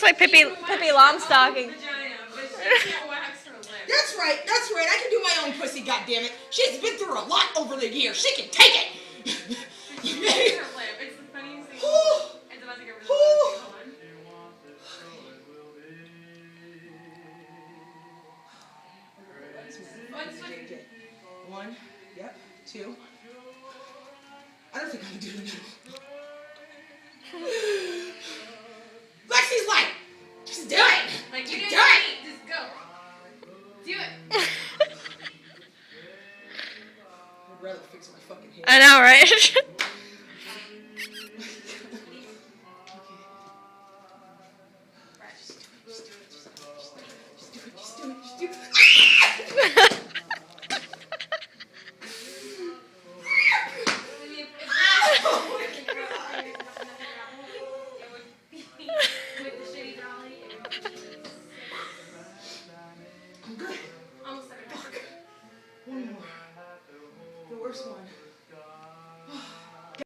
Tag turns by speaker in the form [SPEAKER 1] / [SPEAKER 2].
[SPEAKER 1] looks like Pippi Longstocking.
[SPEAKER 2] That's right. I can do my own pussy, goddammit. She's been through a lot over the years. She can take it.
[SPEAKER 3] It's the funniest thing. It's about to get really
[SPEAKER 2] One. Yep. Two. I don't think I can do it. Lexi's like, just do it.
[SPEAKER 3] Like, you
[SPEAKER 2] Just
[SPEAKER 3] didn't
[SPEAKER 2] do it.
[SPEAKER 3] eat, just go. Do it.
[SPEAKER 2] I'd rather fix my fucking hair.
[SPEAKER 1] I know, right?